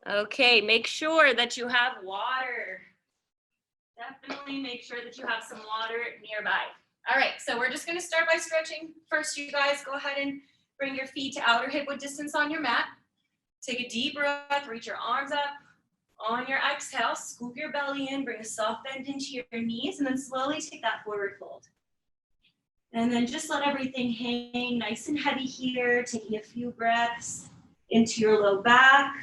Okay, make sure that you have water. Definitely make sure that you have some water nearby. All right, so we're just gonna start by stretching. First, you guys go ahead and bring your feet to outer hip width distance on your mat. Take a deep breath, reach your arms up. On your exhale, scoop your belly in, bring a soft bend into your knees, and then slowly take that forward fold. And then just let everything hang nice and heavy here, taking a few breaths into your low back,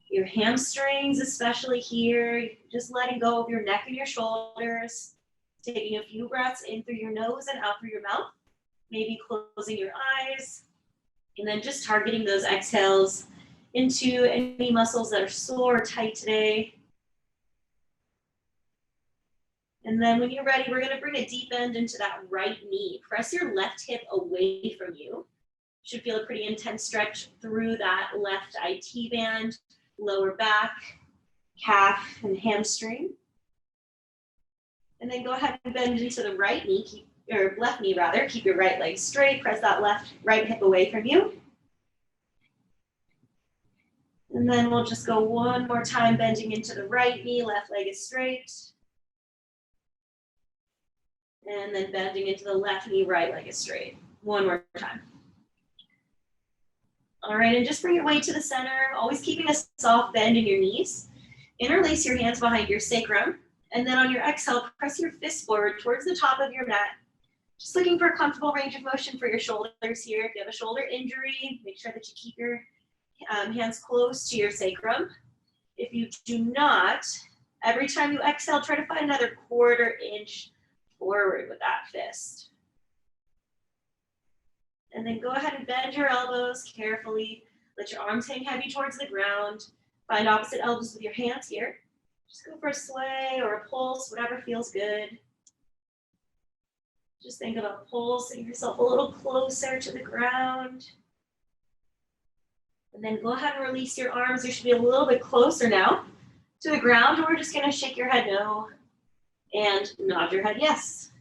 your hamstrings, especially here, just letting go of your neck and your shoulders, taking a few breaths in through your nose and out through your mouth, maybe closing your eyes, and then just targeting those exhales into any muscles that are sore or tight today. And then when you're ready, we're gonna bring a deep bend into that right knee. Press your left hip away from you. Should feel a pretty intense stretch through that left IT band, lower back, calf, and hamstring. And then go ahead and bend into the right knee, or left knee rather. Keep your right leg straight. Press that right hip away from you. And then we'll just go one more time, bending into the right knee, left leg is straight. And then bending into the left knee, right leg is straight. One more time. All right, and just bring your weight to the center, always keeping a soft bend in your knees. Interlace your hands behind your sacrum. And then on your exhale, press your fists forward towards the top of your mat. Just looking for a comfortable range of motion for your shoulders here. If you have a shoulder injury, make sure that you keep your hands close to your sacrum. If you do not, every time you exhale, try to find another 1/4 inch forward with that fist. And then go ahead and bend your elbows carefully. Let your arms hang heavy towards the ground. Find opposite elbows with your hands here. Just go for a sway or a pulse, whatever feels good. Just think about pulsing yourself a little closer to the ground. And then go ahead and release your arms. You should be a little bit closer now to the ground. We're just gonna shake your head no and nod your head yes.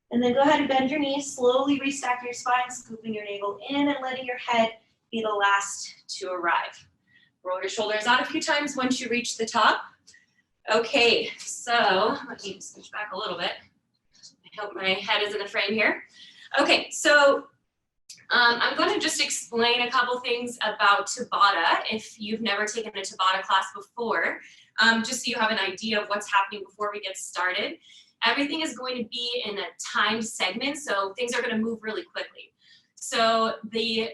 And then go ahead and bend your knees, slowly restack your spine, scooping your navel in and letting your head be the last to arrive. Roll your shoulders out a few times once you reach the top. Okay, so let me switch back a little bit. I hope my head is in the frame here. Okay, so I'm going to just explain a couple things about Tabata if you've never taken a Tabata class before, just so you have an idea of what's happening before we get started. Everything is going to be in a timed segment, so things are going to move really quickly. So the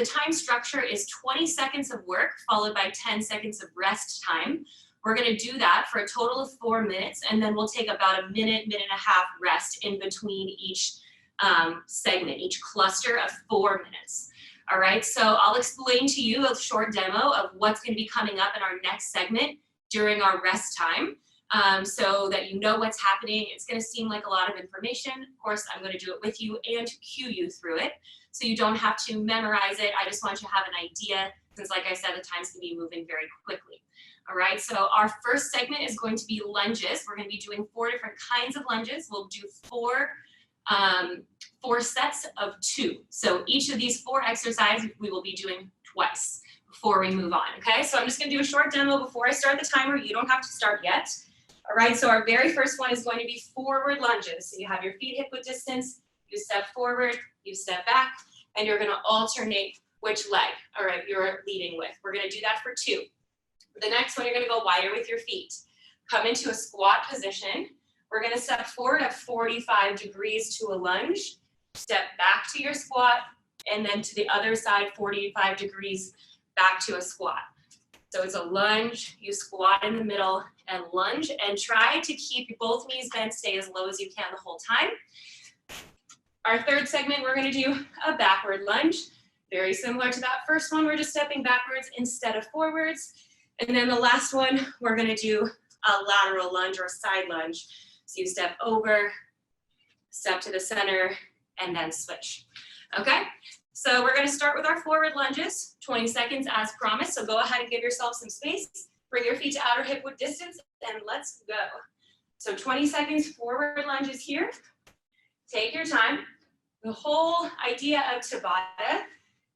time structure is 20 seconds of work followed by 10 seconds of rest time. We're going to do that for a total of 4 minutes, and then we'll take about a minute, minute and a half rest in between each segment, each cluster of 4 minutes. All right, so I'll explain to you a short demo of what's going to be coming up in our next segment during our rest time, so that you know what's happening. It's going to seem like a lot of information. Of course, I'm going to do it with you and cue you through it, so you don't have to memorize it. I just want you to have an idea, since like I said, the time's going to be moving very quickly. All right, so our first segment is going to be lunges. We're going to be doing 4 different kinds of lunges. We'll do 4 sets of 2. So each of these 4 exercises we will be doing twice before we move on, okay? So I'm just gonna do a short demo before I start the timer. You don't have to start yet. All right, so our very first one is going to be forward lunges. So you have your feet hip width distance, you step forward, you step back, and you're gonna alternate which leg, all right, you're leading with. We're gonna do that for 2. The next one, you're gonna go wider with your feet. Come into a squat position. We're gonna step forward at 45 degrees to a lunge, step back to your squat, and then to the other side, 45 degrees back to a squat. So it's a lunge, you squat in the middle and lunge, and try to keep both knees bent, stay as low as you can the whole time. Our third segment, we're gonna do a backward lunge. Very similar to that first one, we're just stepping backwards instead of forwards. And then the last one, we're gonna do a lateral lunge or a side lunge. So you step over, step to the center, and then switch. Okay, so we're gonna start with our forward lunges, 20 seconds as promised. So go ahead and give yourself some space. Bring your feet to outer hip width distance, and let's go. So 20 seconds forward lunges here. Take your time. The whole idea of Tabata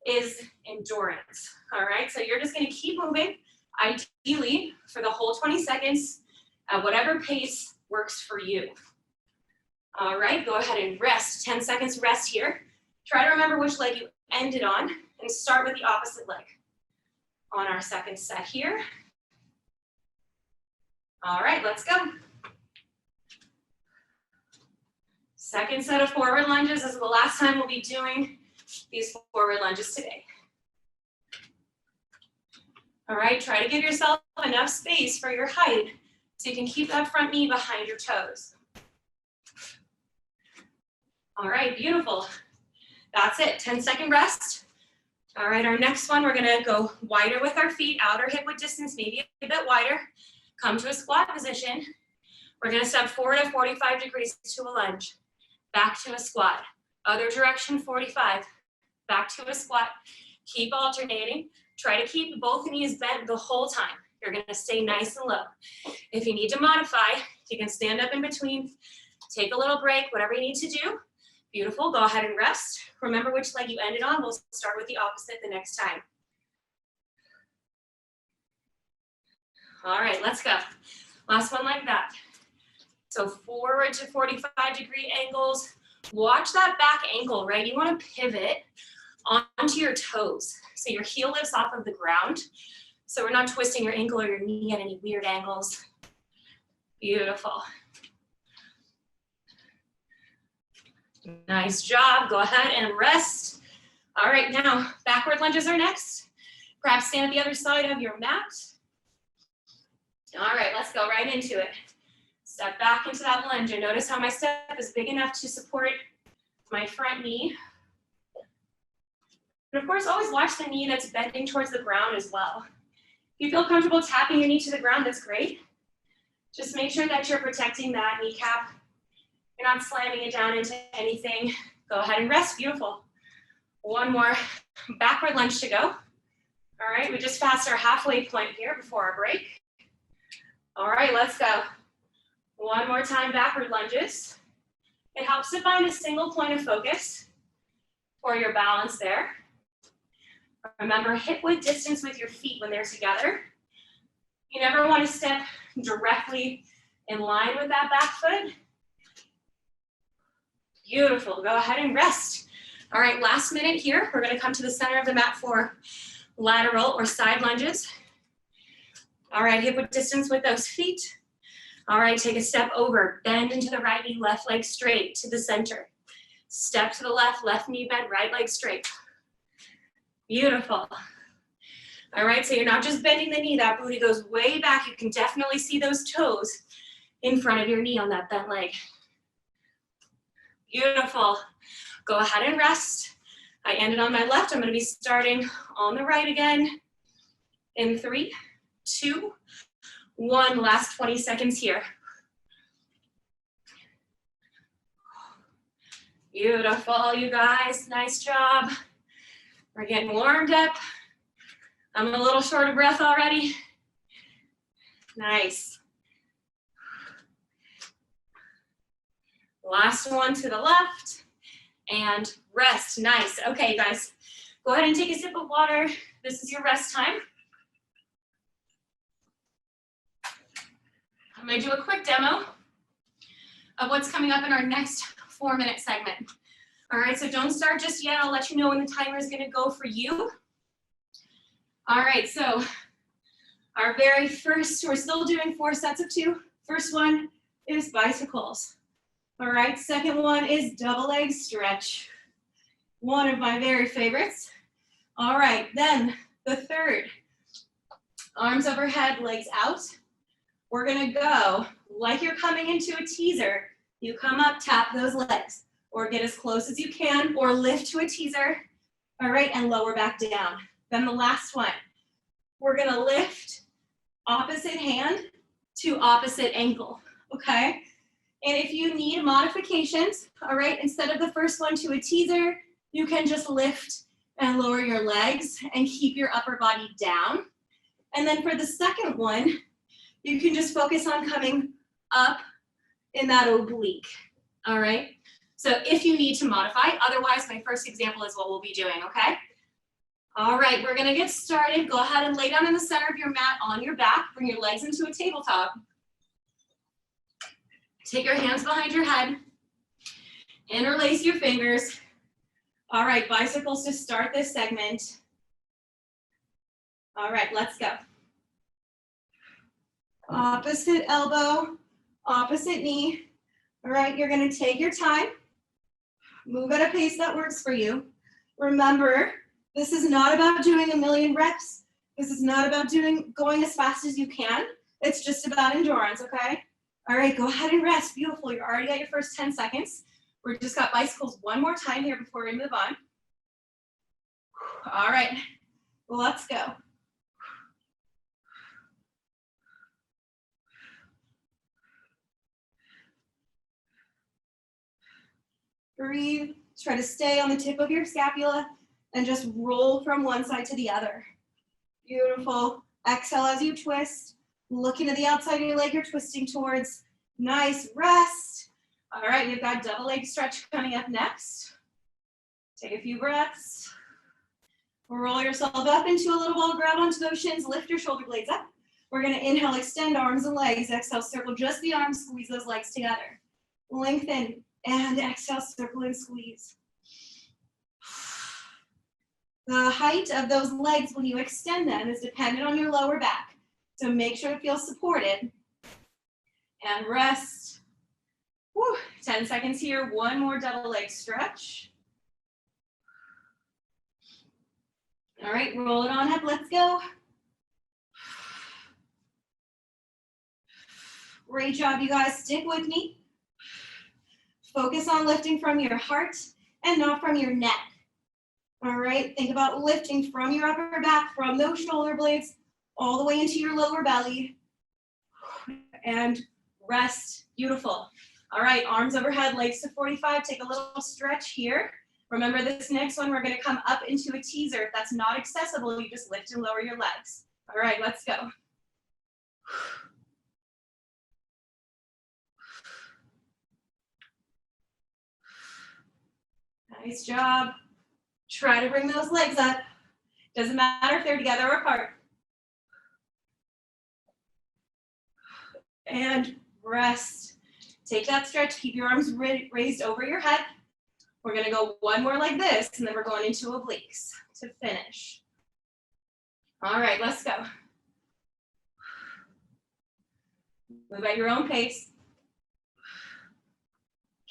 is endurance, all right? So you're just gonna keep moving. Ideally, for the whole 20 seconds, at whatever pace works for you. All right, go ahead and rest. 10 seconds rest here. Try to remember which leg you ended on and start with the opposite leg on our second set here. All right, let's go. Second set of forward lunges. This is the last time we'll be doing these forward lunges today. All right, try to give yourself enough space for your height so you can keep that front knee behind your toes. All right, beautiful. That's it, 10-second rest. All right, our next one, we're gonna go wider with our feet, outer hip width distance, maybe a bit wider. Come to a squat position. We're gonna step forward at 45 degrees to a lunge. Back to a squat. Other direction, 45. Back to a squat. Keep alternating. Try to keep both knees bent the whole time. You're gonna stay nice and low. If you need to modify, you can stand up in between, take a little break, whatever you need to do. Beautiful, go ahead and rest. Remember which leg you ended on. We'll start with the opposite the next time. All right, let's go. Last one like that. So forward to 45-degree angles. Watch that back ankle, right? You want to pivot onto your toes. So your heel lifts off of the ground. So we're not twisting your ankle or your knee at any weird angles. Beautiful. Nice job. Go ahead and rest. All right, now backward lunges are next. Perhaps stand at the other side of your mat. All right, let's go right into it. Step back into that lunge and notice how my step is big enough to support my front knee. And of course, always watch the knee that's bending towards the ground as well. If you feel comfortable tapping your knee to the ground, that's great. Just make sure that you're protecting that kneecap. You're not slamming it down into anything. Go ahead and rest, beautiful. One more backward lunge to go. All right, we just passed our halfway point here before our break. All right, let's go. One more time, backward lunges. It helps to find a single point of focus for your balance there. Remember, hip width distance with your feet when they're together. You never want to step directly in line with that back foot. Beautiful, go ahead and rest. All right, last minute here. We're gonna come to the center of the mat for lateral or side lunges. All right, hip width distance with those feet. All right, take a step over, bend into the right knee, left leg straight to the center. Step to the left knee bent, right leg straight. Beautiful. All right, so you're not just bending the knee, that booty goes way back. You can definitely see those toes in front of your knee on that bent leg. Beautiful. Go ahead and rest. I ended on my left. I'm going to be starting on the right again. In 3, 2, 1. Last 20 seconds here. Beautiful, you guys. Nice job. We're getting warmed up. I'm a little short of breath already. Nice. Last one to the left, and rest. Nice. Okay, guys, go ahead and take a sip of water. This is your rest time. I'm gonna do a quick demo of what's coming up in our next 4-minute segment. All right, so don't start just yet. I'll let you know when the timer is gonna go for you. All right, so our very first, we're still doing 4 sets of 2. First one is bicycles. All right, second one is double leg stretch. One of my very favorites. All right, then the third, arms overhead, legs out. We're gonna go like you're coming into a teaser. You come up, tap those legs, or get as close as you can, or lift to a teaser. All right, and lower back down. Then the last one, we're gonna lift opposite hand to opposite ankle, okay? And if you need modifications, all right, instead of the first one to a teaser, you can just lift and lower your legs and keep your upper body down. And then for the second one, you can just focus on coming up in that oblique, all right? So if you need to modify, otherwise my first example is what we'll be doing, okay? All right, we're gonna get started. Go ahead and lay down in the center of your mat on your back. Bring your legs into a tabletop. Take your hands behind your head. Interlace your fingers. All right, bicycles to start this segment. All right, let's go. Opposite elbow, opposite knee. All right, you're gonna take your time. Move at a pace that works for you. Remember, this is not about doing a million reps. This is not about going as fast as you can. It's just about endurance, okay? All right, go ahead and rest. Beautiful, you're already at your first 10 seconds. We've just got bicycles one more time here before we move on. All right, let's go. Breathe, try to stay on the tip of your scapula and just roll from one side to the other. Beautiful. Exhale as you twist. Looking at the outside of your leg you're twisting towards. Nice rest. All right, you've got double leg stretch coming up next. Take a few breaths. Roll yourself up into a little ball, grab onto those shins, lift your shoulder blades up. We're gonna inhale, extend arms and legs. Exhale, circle just the arms, squeeze those legs together. Lengthen. And exhale, circle and squeeze. The height of those legs when you extend them is dependent on your lower back. So make sure it feels supported. And rest. Whew, 10 seconds here. One more double leg stretch. All right, roll it on up. Let's go. Great job, you guys. Stick with me. Focus on lifting from your heart and not from your neck. All right, think about lifting from your upper back, from those shoulder blades, all the way into your lower belly. And rest, beautiful. All right, arms overhead, legs to 45. Take a little stretch here. Remember this next one, we're gonna come up into a teaser. If that's not accessible, you just lift and lower your legs. All right, let's go. Nice job. Try to bring those legs up. Doesn't matter if they're together or apart. And rest. Take that stretch. Keep your arms raised over your head. We're going to go one more like this, and then we're going into obliques to finish. All right, let's go. Move at your own pace.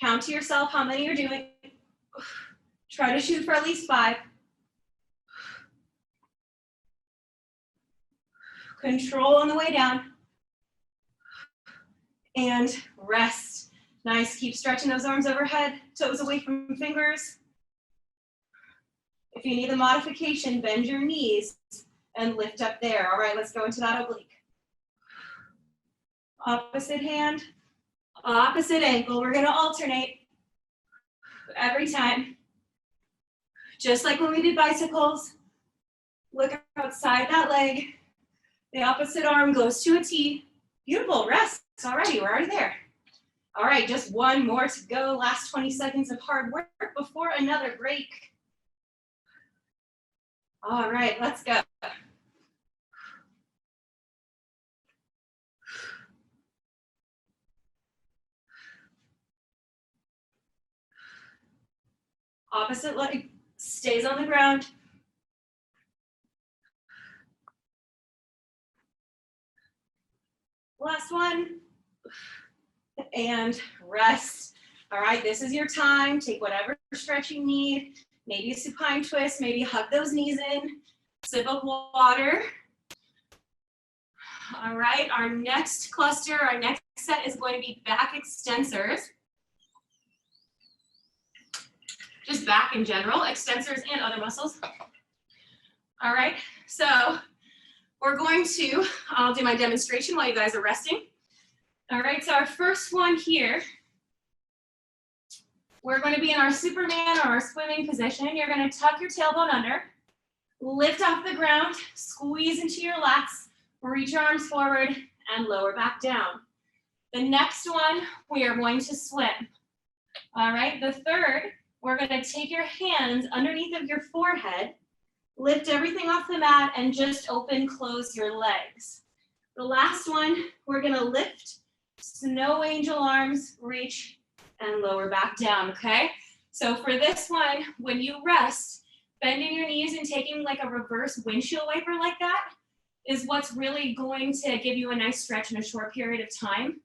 Count to yourself how many you're doing. Try to shoot for at least 5. Control on the way down. And rest. Nice, keep stretching those arms overhead, toes away from fingers. If you need the modification, bend your knees and lift up there. All right, let's go into that oblique. Opposite hand, opposite ankle. We're gonna alternate every time. Just like when we did bicycles, look outside that leg. The opposite arm goes to a T. Beautiful, rest already, we're already there. All right, just one more to go. Last 20 seconds of hard work before another break. All right, let's go. Opposite leg stays on the ground. Last one. And rest. All right, this is your time. Take whatever stretch you need. Maybe a supine twist, maybe hug those knees in. Sip of water. All right, our next cluster, our next set is going to be back extensors. Just back in general, extensors and other muscles. All right, so we're going to, I'll do my demonstration while you guys are resting. All right, so our first one here, we're going to be in our Superman or our swimming position. You're going to tuck your tailbone under, lift off the ground, squeeze into your lats, reach your arms forward, and lower back down. The next one, we are going to swim. All right, the third, we're going to take your hands underneath of your forehead, Lift everything off the mat and just open, close your legs. The last one, we're gonna lift, snow angel arms, reach, and lower back down, okay? So for this one, when you rest, bending your knees and taking like a reverse windshield wiper like that is what's really going to give you a nice stretch in a short period of time.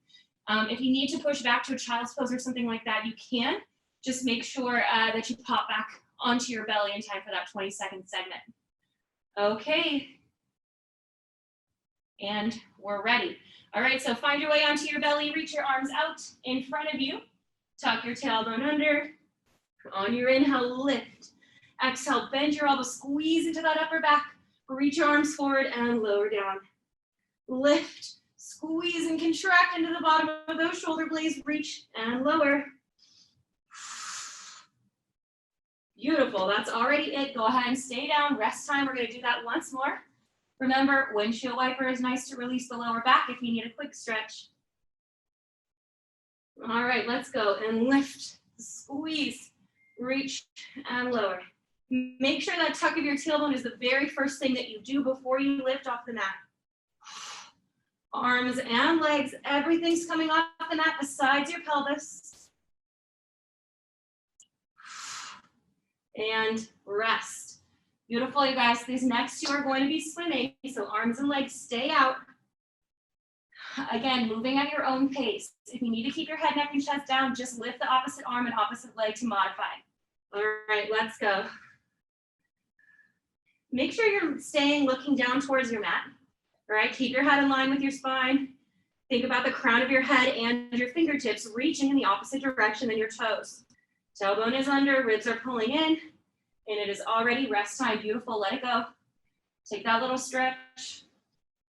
If you need to push back to a child's pose or something like that, you can. Just make sure that you pop back onto your belly in time for that 20-second segment. Okay. And we're ready. All right, so find your way onto your belly, reach your arms out in front of you, tuck your tailbone under. On your inhale, lift. Exhale, bend your elbows, squeeze into that upper back, reach your arms forward and lower down. Lift, squeeze and contract into the bottom of those shoulder blades, reach and lower. Beautiful, that's already it. Go ahead and stay down, rest time. We're gonna do that once more. Remember, windshield wiper is nice to release the lower back if you need a quick stretch. All right, let's go and lift, squeeze, reach and lower. Make sure that tuck of your tailbone is the very first thing that you do before you lift off the mat. Arms and legs, everything's coming off the mat besides your pelvis. And rest. Beautiful, you guys. These next two are going to be swimming, so arms and legs stay out. Again, moving at your own pace. If you need to keep your head, neck, and chest down, just lift the opposite arm and opposite leg to modify. All right, let's go. Make sure you're staying looking down towards your mat. All right, keep your head in line with your spine. Think about the crown of your head and your fingertips reaching in the opposite direction than your toes. Tailbone is under, ribs are pulling in, and it is already rest time. Beautiful, let it go. Take that little stretch.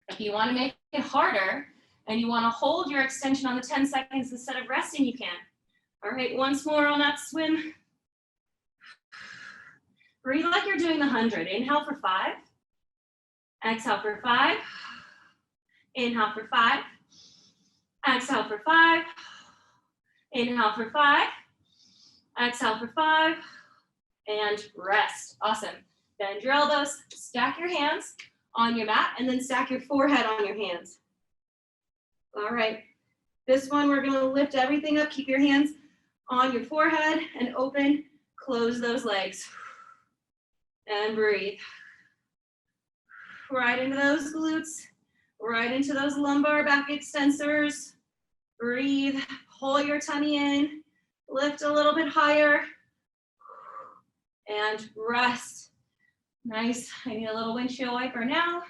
If you want to make it harder and you want to hold your extension on the 10 seconds instead of resting, you can. All right, once more on that swim. Breathe like you're doing the 100. Inhale for 5. Exhale for 5. Inhale for 5. Exhale for 5. Inhale for 5. Exhale for 5. And rest. Awesome. Bend your elbows, stack your hands on your mat, and then stack your forehead on your hands. All right. This one, we're going to lift everything up. Keep your hands on your forehead and open. Close those legs. And breathe. Right into those glutes, right into those lumbar back extensors. Breathe, pull your tummy in, lift a little bit higher, and rest. Nice, I need a little windshield wiper now.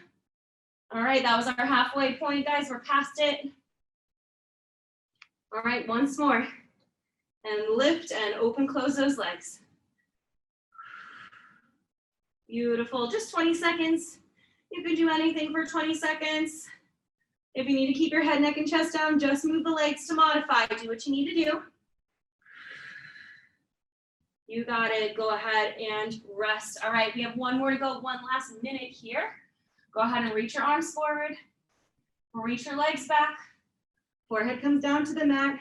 All right, that was our halfway point, guys, we're past it. All right, once more. And lift and open, close those legs. Beautiful, just 20 seconds. You can do anything for 20 seconds. If you need to keep your head, neck, and chest down, just move the legs to modify. Do what you need to do. You got it, go ahead and rest. All right, we have one more to go, one last minute here. Go ahead and reach your arms forward. Reach your legs back. Forehead comes down to the mat.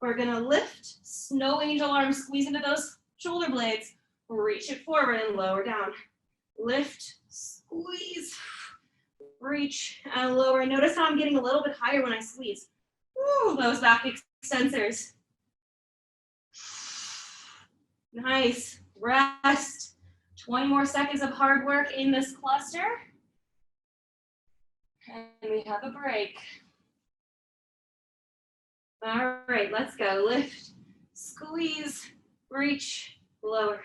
We're gonna lift, snow angel arms, squeeze into those shoulder blades. Reach it forward and lower down. Lift, squeeze, reach, and lower. Notice how I'm getting a little bit higher when I squeeze. Woo, those back extensors. Nice, rest. 20 more seconds of hard work in this cluster. And we have a break. All right, let's go. Lift, squeeze, reach, lower.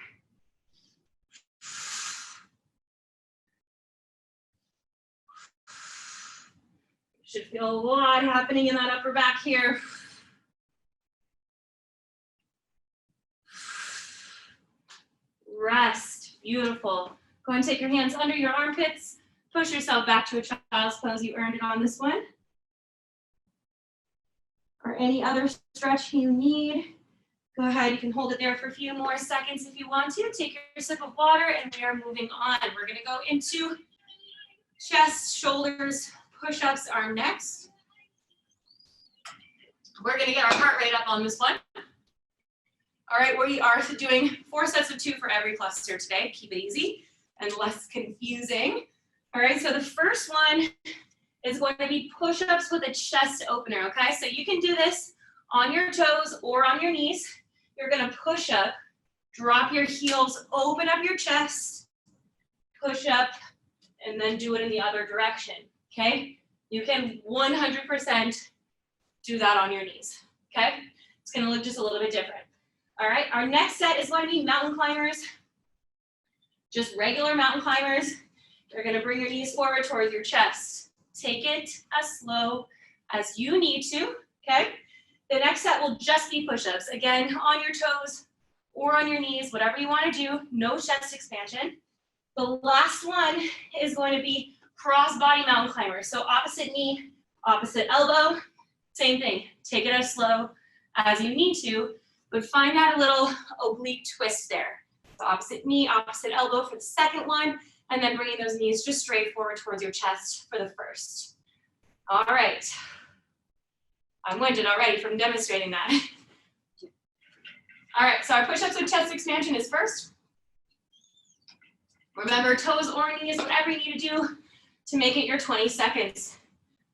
Should feel a lot happening in that upper back here. Rest, beautiful. Go and take your hands under your armpits. Push yourself back to a child's pose. You earned it on this one. Or any other stretch you need. Go ahead, you can hold it there for a few more seconds if you want to. Take your sip of water and we are moving on. We're gonna go into chest, shoulders, push-ups are next. We're gonna get our heart rate up on this one. All right, we are doing 4 sets of 2 for every cluster today. Keep it easy. and less confusing. All right, so the first one is going to be push-ups with a chest opener, okay? So you can do this on your toes or on your knees. You're gonna push up, drop your heels, open up your chest, push up, and then do it in the other direction, okay? You can 100% do that on your knees, okay? It's gonna look just a little bit different. All right, our next set is going to be mountain climbers, just regular mountain climbers. You're gonna bring your knees forward towards your chest. Take it as slow as you need to, okay? The next set will just be push-ups. Again, on your toes or on your knees, whatever you wanna do, no chest expansion. The last one is going to be cross-body mountain climbers. So opposite knee, opposite elbow, same thing. Take it as slow as you need to, but find that little oblique twist there. So opposite knee, opposite elbow for the second one, and then bringing those knees just straight forward towards your chest for the first. All right. I'm winded already from demonstrating that. All right, so our push-ups with chest expansion is first. Remember, toes or knees, whatever you need to do to make it your 20 seconds.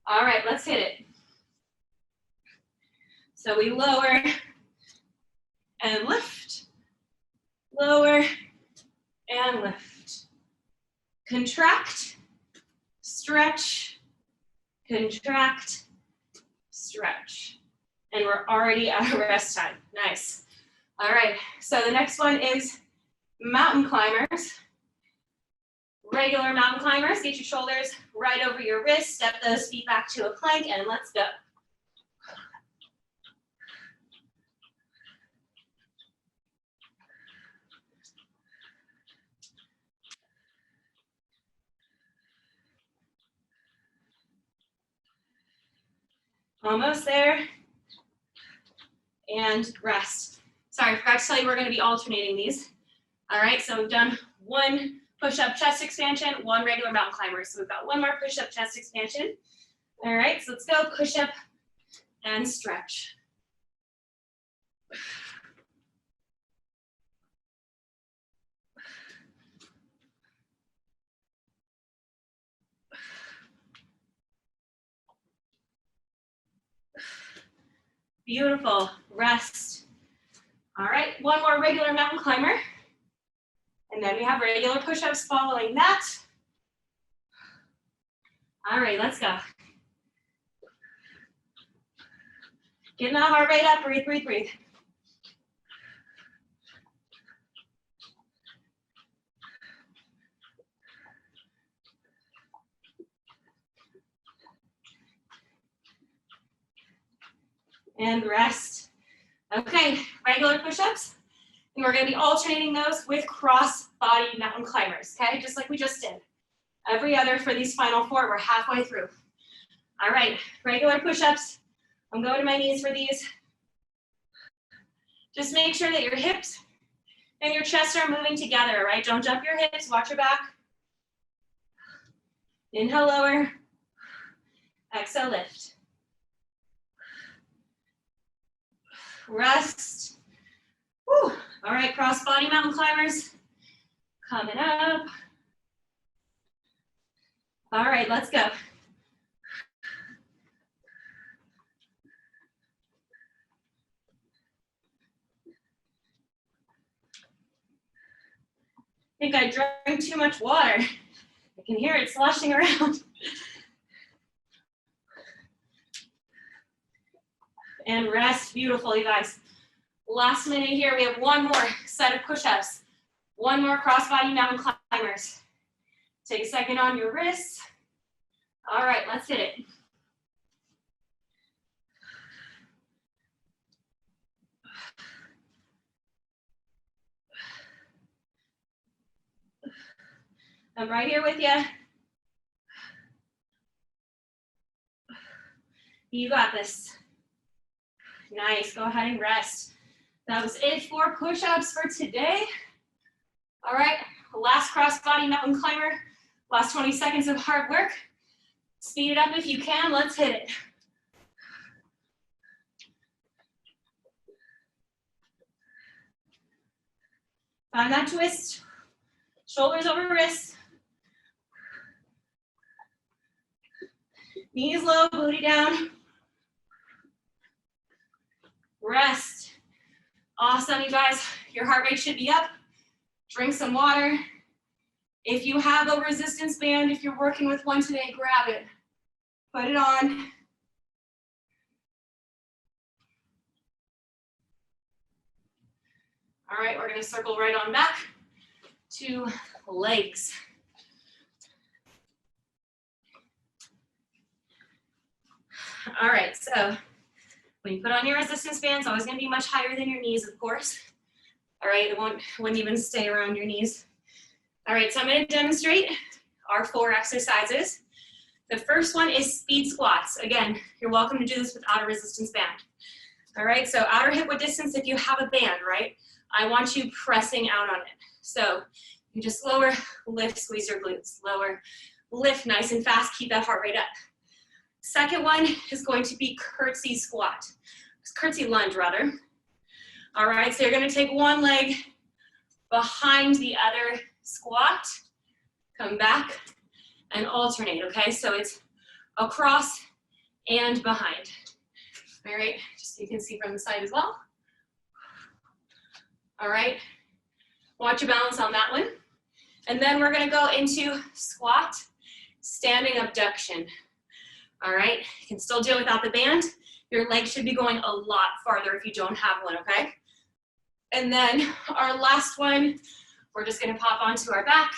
All right, let's hit it. So we lower and lift, lower and lift. Contract, stretch, contract, stretch. And we're already at a rest time. Nice. All right, so the next one is mountain climbers. Regular mountain climbers, get your shoulders right over your wrists, step those feet back to a plank, and let's go. Almost there. And rest. Sorry, I forgot to tell you we're going to be alternating these. All right, so we've done one push-up chest expansion, one regular mountain climber. So we've got one more push-up chest expansion. All right, so let's go push-up and stretch. Beautiful, rest. All right, one more regular mountain climber. And then we have regular push-ups following that. All right, let's go. Getting that heart rate up, breathe, breathe, breathe. And rest. Okay, regular push-ups. And we're gonna be alternating those with cross-body mountain climbers, okay? Just like we just did. Every other for these final four, we're halfway through. All right, regular push-ups. I'm going to my knees for these. Just make sure that your hips and your chest are moving together, right? Don't jump your hips, watch your back. Inhale, lower. Exhale, lift. Rest. Whew. All right, cross-body mountain climbers. Coming up. All right, let's go. I think I drank too much water. I can hear it sloshing around. And rest, beautiful, you guys. Last minute here, we have one more set of push-ups. One more cross-body mountain climbers. Take a second on your wrists. All right, let's hit it. I'm right here with you. You got this. Nice, go ahead and rest. That was it for push-ups for today. All right, last cross-body mountain climber. Last 20 seconds of hard work. Speed it up if you can, let's hit it. Find that twist. Shoulders over wrists. Knees low, booty down. Rest. Awesome, you guys. Your heart rate should be up. Drink some water. If you have a resistance band, if you're working with one today, grab it. Put it on. All right, we're gonna circle right on back to legs. All right, so when you put on your resistance band, it's always gonna be much higher than your knees, of course. All right, it wouldn't even stay around your knees. All right, so I'm gonna demonstrate our 4 exercises. The first one is speed squats. Again, you're welcome to do this without a resistance band. All right, so outer hip width distance if you have a band, right? I want you pressing out on it. So you just lower, lift, squeeze your glutes. Lower, lift, nice and fast, keep that heart rate up. Second one is going to be curtsy squat. Curtsy lunge, rather. All right, so you're gonna take one leg behind the other squat, come back and alternate, okay? So it's across and behind. All right, just so you can see from the side as well. All right, watch your balance on that one. And then we're gonna go into squat, standing abduction. All right, you can still do it without the band. Your legs should be going a lot farther if you don't have one, okay? And then our last one, we're just gonna pop onto our back.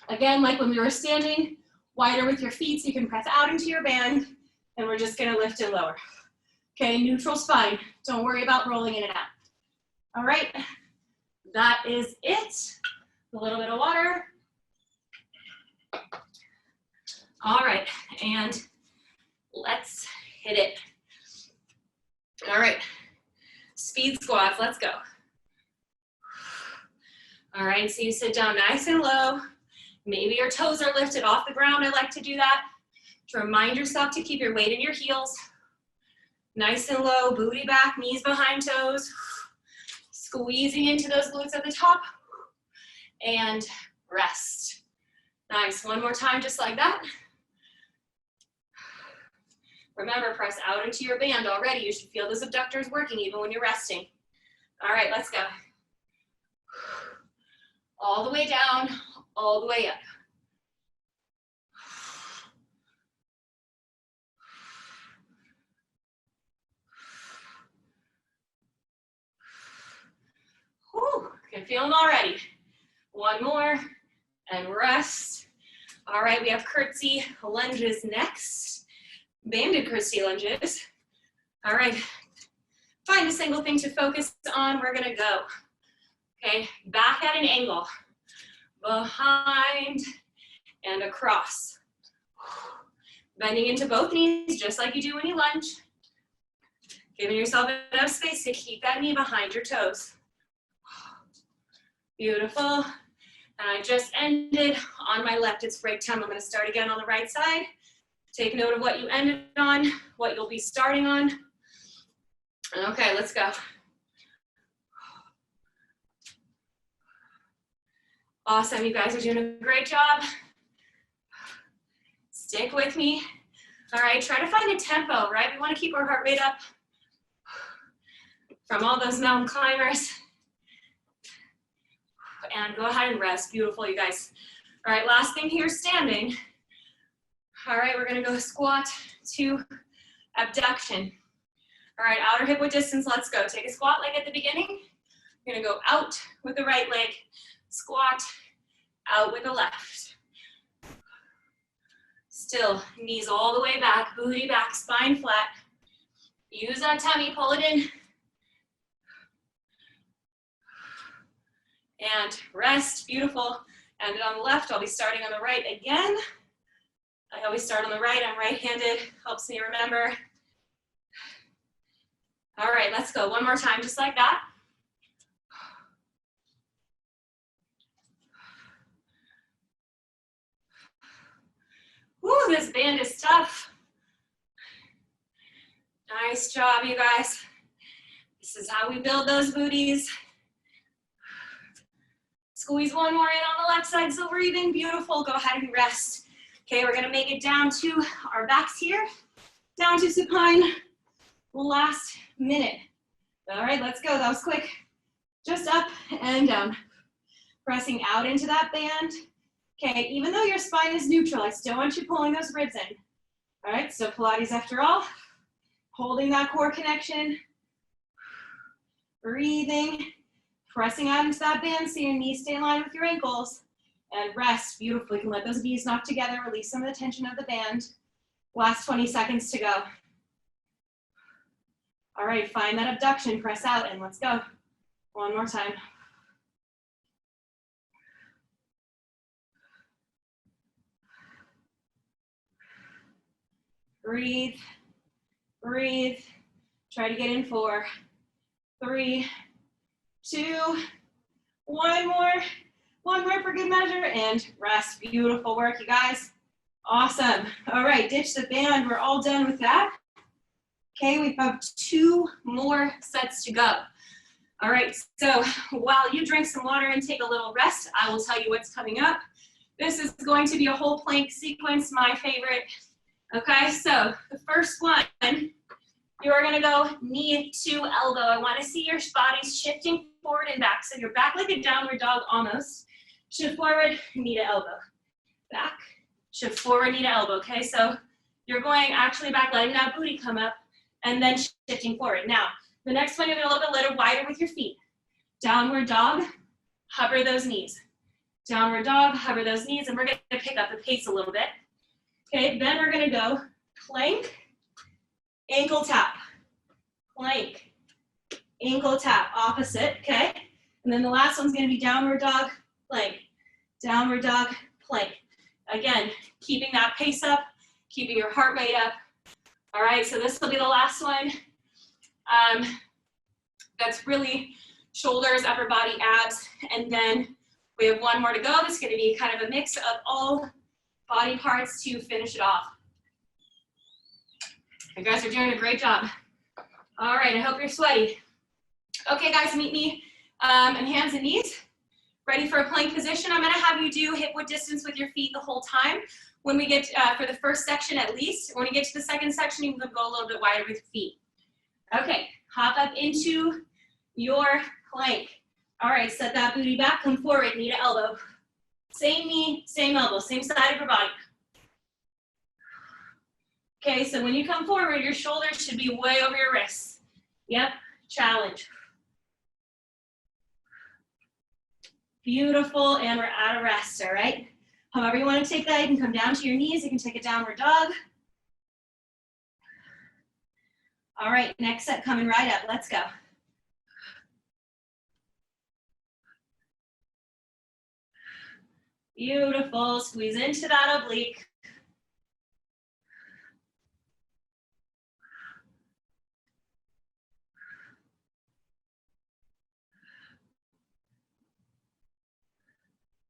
Again, like when we were standing, wider with your feet so you can press out into your band, and we're just gonna lift and lower. Okay, neutral spine. Don't worry about rolling in and out. All right, that is it. A little bit of water. All right, and let's hit it. All right, speed squats, let's go. All right, so you sit down nice and low. Maybe your toes are lifted off the ground. I like to do that to remind yourself to keep your weight in your heels. Nice and low, booty back, knees behind toes. Squeezing into those glutes at the top. And rest. Nice, one more time just like that. Remember, press out into your band already. You should feel those abductors working even when you're resting. All right, let's go. All the way down, all the way up. Whew, can feel them already. One more, and rest. All right, we have curtsy lunges next. Banded curtsy lunges. All right, find a single thing to focus on. We're gonna go. Okay, back at an angle. Behind and across. Bending into both knees, just like you do when you lunge. Giving yourself enough space to keep that knee behind your toes. Beautiful. And I just ended on my left. It's break time. I'm going to start again on the right side. Take note of what you ended on, what you'll be starting on. Okay, let's go. Awesome, you guys are doing a great job. Stick with me. All right, try to find a tempo, right? We want to keep our heart rate up from all those mountain climbers. And go ahead and rest. Beautiful, you guys. All right, last thing here, standing. All right, we're gonna go squat to abduction. All right, outer hip width distance, let's go. Take a squat leg at the beginning. You're gonna go out with the right leg, squat, out with the left. Still, knees all the way back, booty back, spine flat. Use that tummy, pull it in. And rest, beautiful. And on the left, I'll be starting on the right again. I always start on the right, I'm right-handed, helps me remember. All right, let's go, one more time, just like that. Woo, this band is tough. Nice job, you guys. This is how we build those booties. Squeeze one more in on the left side, so breathing, beautiful. Go ahead and rest. Okay, we're gonna make it down to our backs here, down to supine, last minute. All right, let's go, that was quick. Just up and down. Pressing out into that band. Okay, even though your spine is neutral, I still want you pulling those ribs in. All right, so Pilates after all, holding that core connection, breathing, pressing out into that band so your knees stay in line with your ankles, and rest. Beautiful. You can let those knees knock together, release some of the tension of the band. Last 20 seconds to go. All right, find that abduction, press out, and let's go. One more time. Breathe, breathe. Try to get in 4, 3, 2, one more for good measure, and rest. Beautiful work, you guys. Awesome. All right, ditch the band. We're all done with that. Okay, we have 2 more sets to go. All right, so while you drink some water and take a little rest, I will tell you what's coming up. This is going to be a whole plank sequence, my favorite. Okay, so the first one, you're gonna go knee to elbow. I wanna see your bodies shifting forward and back. So you're back like a downward dog almost. Shift forward, knee to elbow. Back, shift forward, knee to elbow. Okay, so you're going actually back, letting that booty come up, and then shifting forward. Now, the next one, you're gonna look a little wider with your feet. Downward dog, hover those knees. Downward dog, hover those knees, and we're gonna pick up the pace a little bit. Okay, then we're gonna go plank, ankle tap, plank, ankle tap, opposite, okay? And then the last one's gonna be downward dog, plank, downward dog, plank. Again, keeping that pace up, keeping your heart rate up. All right, so this will be the last one. That's really shoulders, upper body, abs, and then we have one more to go. This is gonna be kind of a mix of all body parts to finish it off. You guys are doing a great job. All right, I hope you're sweaty. Okay, guys, meet me in hands and knees. Ready for a plank position. I'm gonna have you do hip width distance with your feet the whole time. When we get, for the first section at least, when you get to the second section, you can go a little bit wider with your feet. Okay, hop up into your plank. All right, set that booty back, come forward, knee to elbow. Same knee, same elbow, same side of your body. Okay, so when you come forward, your shoulders should be way over your wrists. Yep, challenge. Beautiful, and we're out of rest, all right? However you want to take that, you can come down to your knees, you can take a downward dog. All right, next set coming right up, let's go. Beautiful, squeeze into that oblique.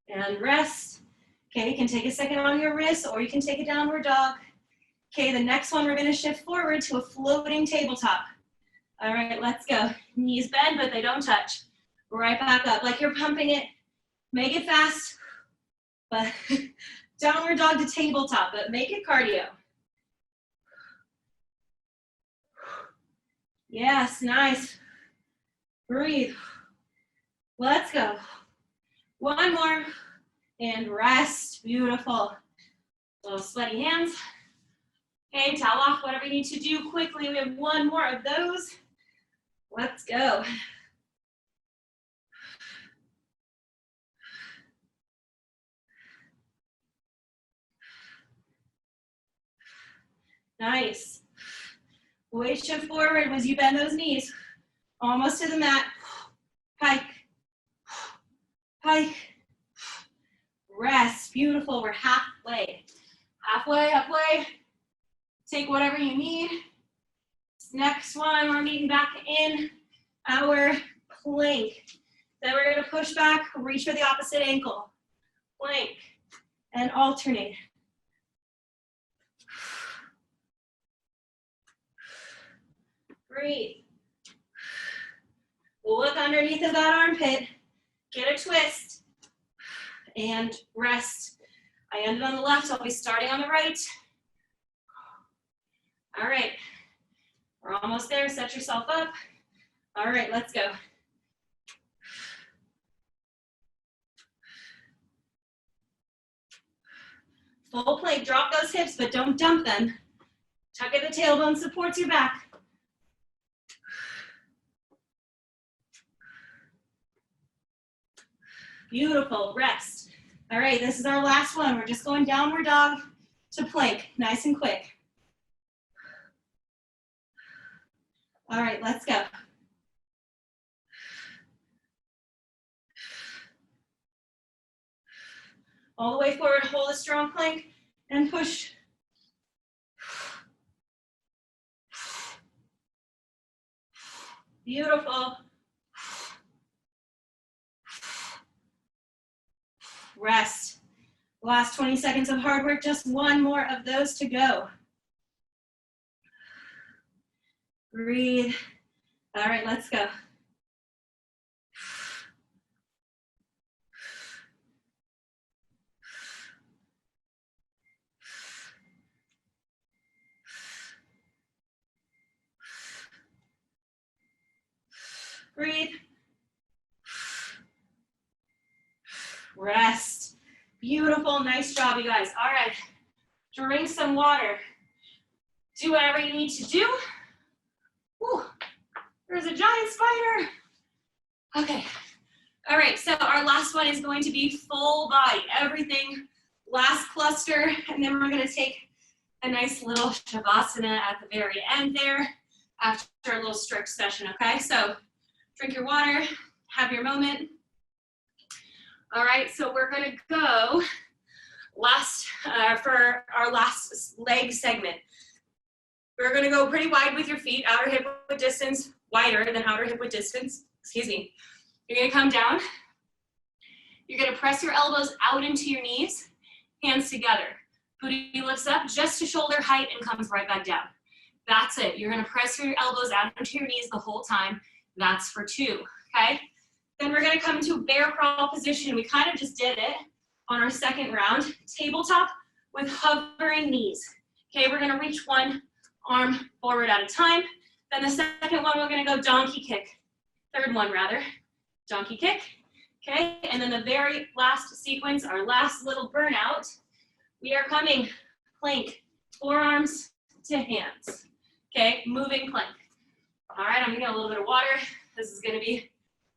And rest. Okay, you can take a second on your wrist or you can take a downward dog. Okay, the next one we're gonna shift forward to a floating tabletop. All right, let's go. Knees bend, but they don't touch. Right back up, like you're pumping it. Make it fast, but downward dog to tabletop, but make it cardio. Yes, nice. Breathe. Let's go. One more, and rest. Beautiful. Little sweaty hands. Okay, towel off, whatever you need to do quickly. We have one more of those. Let's go. Nice. Weight shift forward as you bend those knees. Almost to the mat. Pike. Pike. Rest. Beautiful. We're halfway. Halfway, halfway. Take whatever you need. Next one, we're meeting back in our plank. Then we're going to push back, reach for the opposite ankle. Plank. And alternate. Breathe. Look underneath of that armpit. Get a twist. and rest. I ended on the left, I'll be starting on the right. All right, we're almost there, set yourself up. All right, let's go. Full plank, drop those hips, but don't dump them. Tuck at the tailbone, supports your back. Beautiful, rest. All right, this is our last one. We're just going downward dog to plank, nice and quick. All right, let's go. All the way forward, hold a strong plank and push. Beautiful. Rest. Last 20 seconds of hard work, just one more of those to go. Breathe. All right, let's go. Breathe. Rest. Beautiful, nice job, you guys. All right, drink some water. Do whatever you need to do. Whew. There's a giant spider. Okay, all right, so our last one is going to be full body, everything, last cluster, and then we're gonna take a nice little Shavasana at the very end there after a little stretch session, okay? So drink your water, have your moment. All right, so we're gonna go last for our last leg segment. We're gonna go pretty wide with your feet, outer hip width distance, wider than outer hip width distance, excuse me. You're gonna come down. You're gonna press your elbows out into your knees, hands together. Booty lifts up just to shoulder height and comes right back down. That's it. You're gonna press your elbows out into your knees the whole time. That's for 2, okay? Then we're gonna come into bear crawl position. We kind of just did it on our second round. Tabletop with hovering knees. Okay, we're gonna reach one arm forward at a time. Then the second one, we're gonna go donkey kick. Third one rather, donkey kick. Okay, and then the very last sequence, our last little burnout, we are coming plank, forearms to hands. Okay, moving plank. All right, I'm gonna get a little bit of water. This is gonna be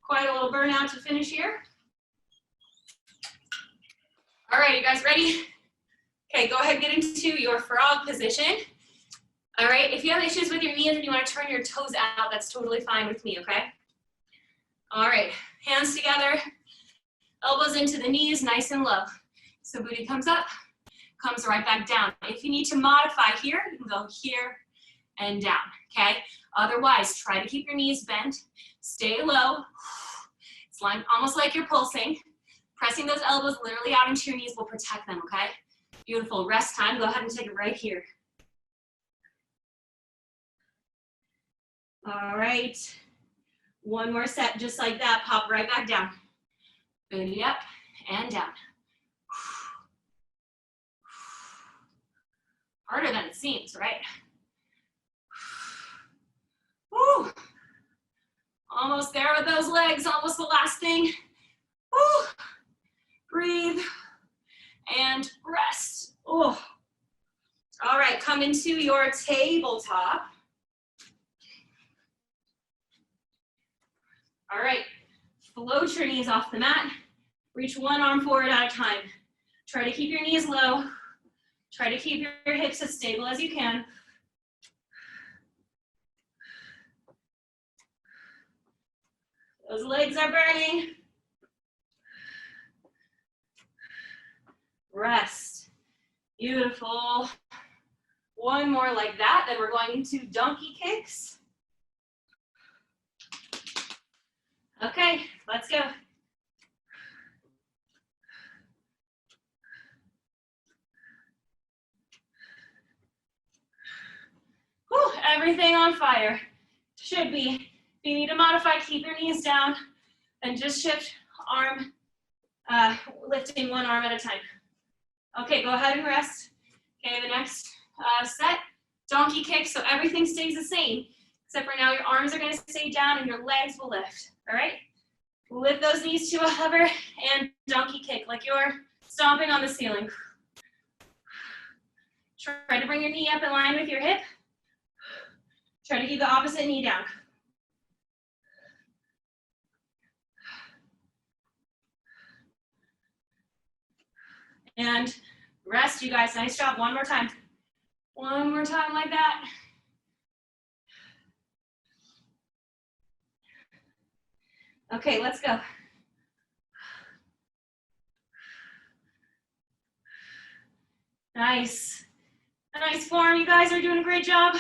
quite a little burnout to finish here. All right, you guys ready? Okay, go ahead and get into your frog position. All right, if you have issues with your knees and you want to turn your toes out, that's totally fine with me, okay? All right, hands together, elbows into the knees, nice and low. So booty comes up, comes right back down. If you need to modify here, you can go here and down, okay? Otherwise, try to keep your knees bent, stay low. It's like, almost like you're pulsing. Pressing those elbows literally out into your knees will protect them, okay? Beautiful, rest time, go ahead and take it right here. All right, one more set, just like that, pop right back down. Booty up and down. Harder than it seems, right? Woo. Almost there with those legs, almost the last thing. Woo. Breathe and rest. Oh. All right, come into your tabletop. All right, float your knees off the mat. Reach one arm forward at a time. Try to keep your knees low. Try to keep your hips as stable as you can. Those legs are burning. Rest. Beautiful. One more like that, then we're going into donkey kicks. Okay, let's go. Whew, everything on fire. Should be. If you need to modify, keep your knees down and just shift arm lifting one arm at a time. Okay, go ahead and rest. Okay, the next set, donkey kick, so everything stays the same, except for now your arms are gonna stay down and your legs will lift, all right? Lift those knees to a hover and donkey kick, like you're stomping on the ceiling. Try to bring your knee up in line with your hip. Try to keep the opposite knee down. And rest, you guys. Nice job. One more time. One more time like that. Okay, let's go. Nice. Nice form. You guys are doing a great job.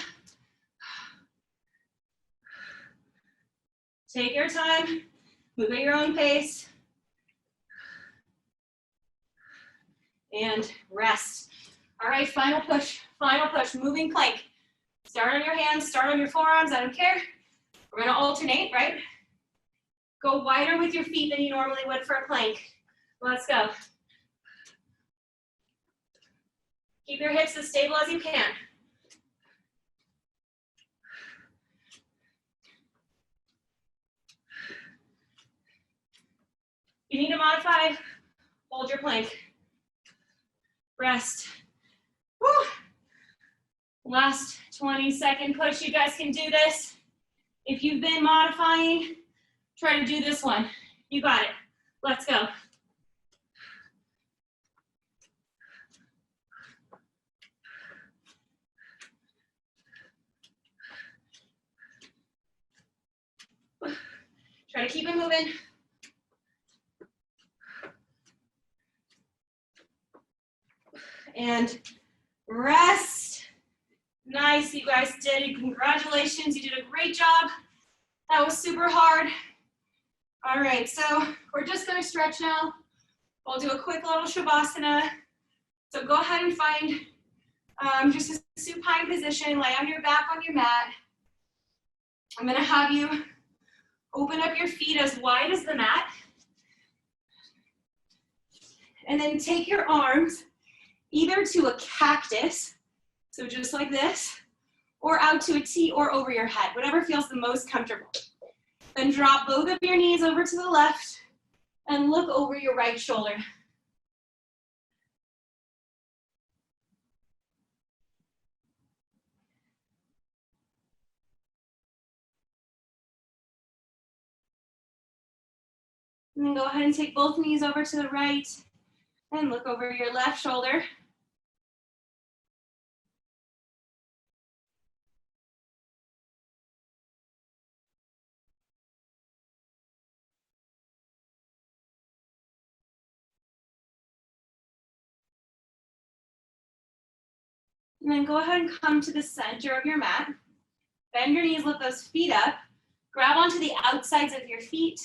Take your time. Move at your own pace. And rest. All right, final push, moving plank. Start on your hands, start on your forearms, I don't care. We're gonna alternate, right? Go wider with your feet than you normally would for a plank. Let's go. Keep your hips as stable as you can. If you need to modify, hold your plank. Rest. Woo. Last 20-second push. You guys can do this. If you've been modifying, try to do this one. You got it. Let's go. Try to keep it moving. And rest. Nice, you guys did it. Congratulations, you did a great job. That was super hard. All right, so we're just gonna stretch now. We'll do a quick little Shavasana. So go ahead and find just a supine position, lay on your back on your mat. I'm gonna have you open up your feet as wide as the mat. And then take your arms either to a cactus, so just like this, or out to a T or over your head, whatever feels the most comfortable. Then drop both of your knees over to the left and look over your right shoulder. And then go ahead and take both knees over to the right and look over your left shoulder. And then go ahead and come to the center of your mat. Bend your knees, lift those feet up. Grab onto the outsides of your feet.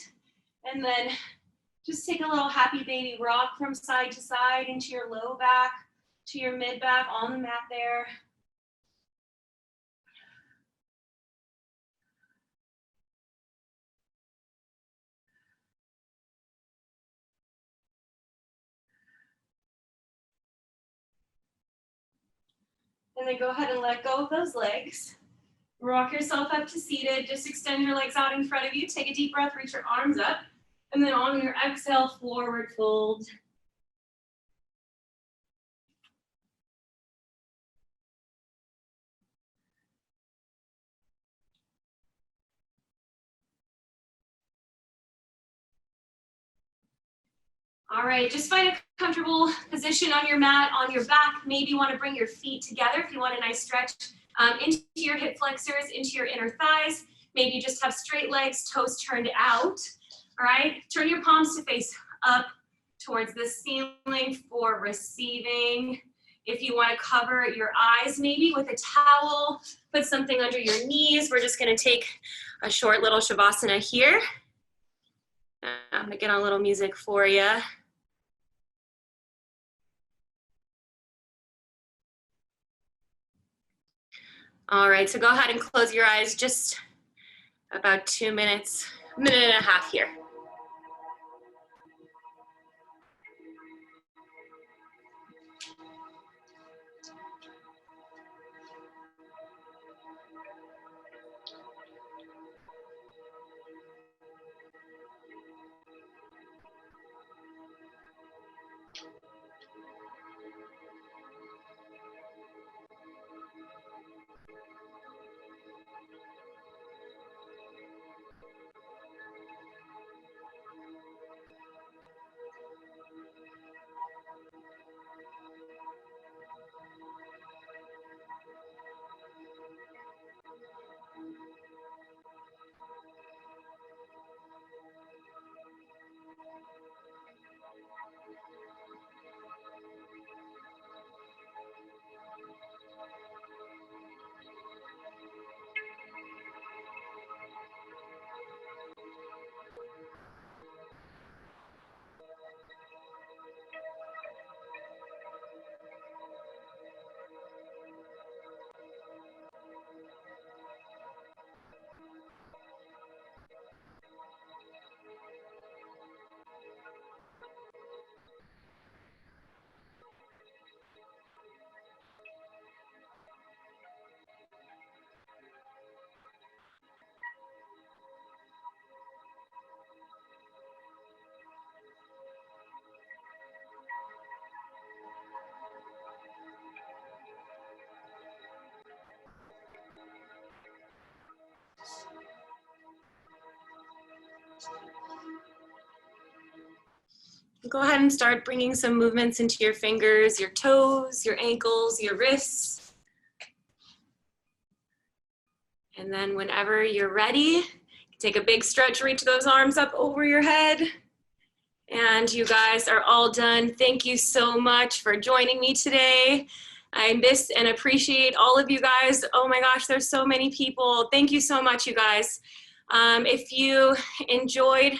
And then just take a little happy baby rock from side to side into your low back, to your mid back on the mat there. And then go ahead and let go of those legs. Rock yourself up to seated. Just extend your legs out in front of you. Take a deep breath, reach your arms up. And then on your exhale, forward fold. All right, just find a comfortable position on your mat, on your back. Maybe you want to bring your feet together if you want a nice stretch into your hip flexors, into your inner thighs. Maybe you just have straight legs, toes turned out. All right, turn your palms to face up towards the ceiling for receiving. If you want to cover your eyes maybe with a towel, put something under your knees. We're just going to take a short little Shavasana here. I'm going to get on a little music for you. All right, so go ahead and close your eyes, just about 2 minutes, minute and a half here. Go ahead and start bringing some movements into your fingers, your toes, your ankles, your wrists. And then whenever you're ready, take a big stretch, reach those arms up over your head. And you guys are all done. Thank you so much for joining me today. I miss and appreciate all of you guys. Oh my gosh, there's so many people. Thank you so much, you guys. If you enjoyed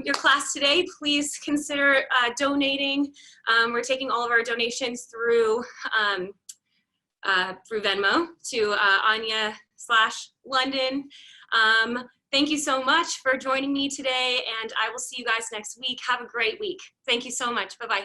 your class today, please consider donating. We're taking all of our donations through Venmo to Anya/London. Thank you so much for joining me today, and I will see you guys next week. Have a great week. Thank you so much. Bye-bye.